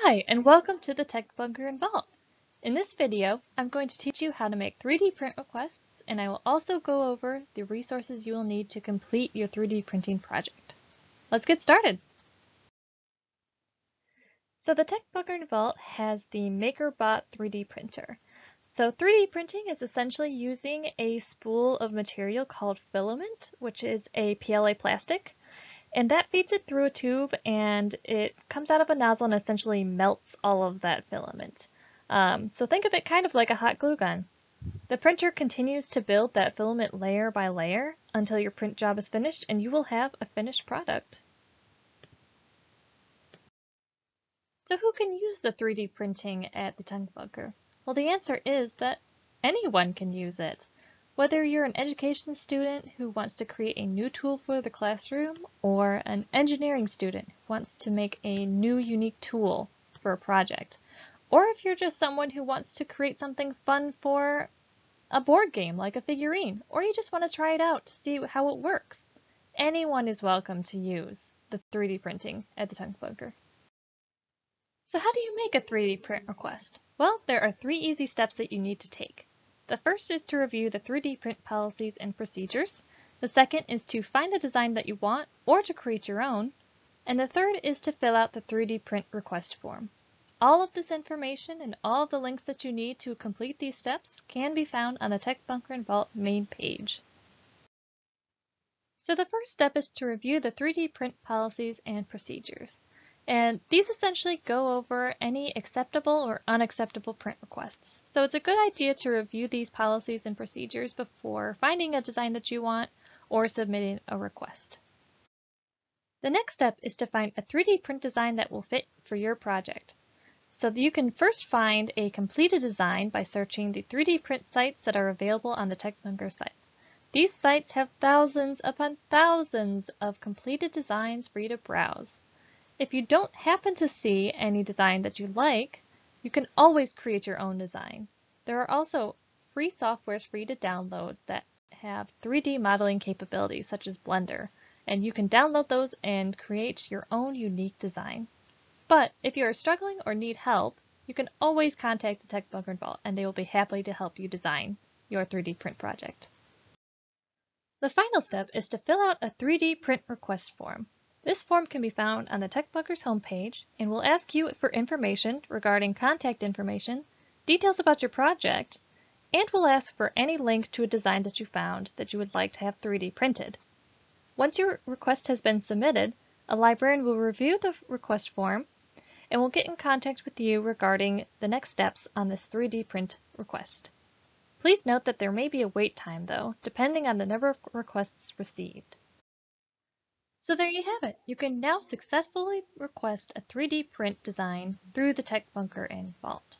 Hi, and welcome to the Tech Bunker and Vault. In this video, I'm going to teach you how to make 3D print requests, and I will also go over the resources you will need to complete your 3D printing project. Let's get started. So the Tech Bunker and Vault has the MakerBot 3D printer. So 3D printing is essentially using a spool of material called filament, which is a PLA plastic. And that feeds it through a tube and it comes out of a nozzle and essentially melts all of that filament. So think of it kind of like a hot glue gun. The printer continues to build that filament layer by layer until your print job is finished and you will have a finished product. So who can use the 3D printing at the Tech Bunker? Well, the answer is that anyone can use it. Whether you're an education student who wants to create a new tool for the classroom or an engineering student who wants to make a new unique tool for a project, or if you're just someone who wants to create something fun for a board game like a figurine, or you just want to try it out to see how it works, anyone is welcome to use the 3D printing at the Tech Bunker. So how do you make a 3D print request? Well, there are 3 easy steps that you need to take. The first is to review the 3D print policies and procedures. The second is to find the design that you want or to create your own. And the third is to fill out the 3D print request form. All of this information and all of the links that you need to complete these steps can be found on the Tech Bunker and Vault main page. So the first step is to review the 3D print policies and procedures. And these essentially go over any acceptable or unacceptable print requests. So it's a good idea to review these policies and procedures before finding a design that you want or submitting a request. The next step is to find a 3D print design that will fit for your project. So you can first find a completed design by searching the 3D print sites that are available on the Tech Bunker site. These sites have thousands upon thousands of completed designs for you to browse. If you don't happen to see any design that you like, you can always create your own design. There are also free softwares for you to download that have 3D modeling capabilities such as Blender, and you can download those and create your own unique design. But if you are struggling or need help, you can always contact the Tech Bunker and Vault and they will be happy to help you design your 3D print project. The final step is to fill out a 3D print request form. This form can be found on the Tech Bunker's homepage and will ask you for information regarding contact information, details about your project, and will ask for any link to a design that you found that you would like to have 3D printed. Once your request has been submitted, a librarian will review the request form and will get in contact with you regarding the next steps on this 3D print request. Please note that there may be a wait time though, depending on the number of requests received. So there you have it. You can now successfully request a 3D print design through the Tech Bunker and Vault.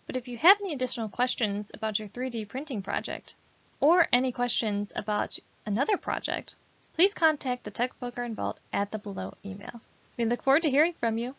But if you have any additional questions about your 3D printing project, or any questions about another project, please contact the Tech Bunker and Vault at the below email. We look forward to hearing from you.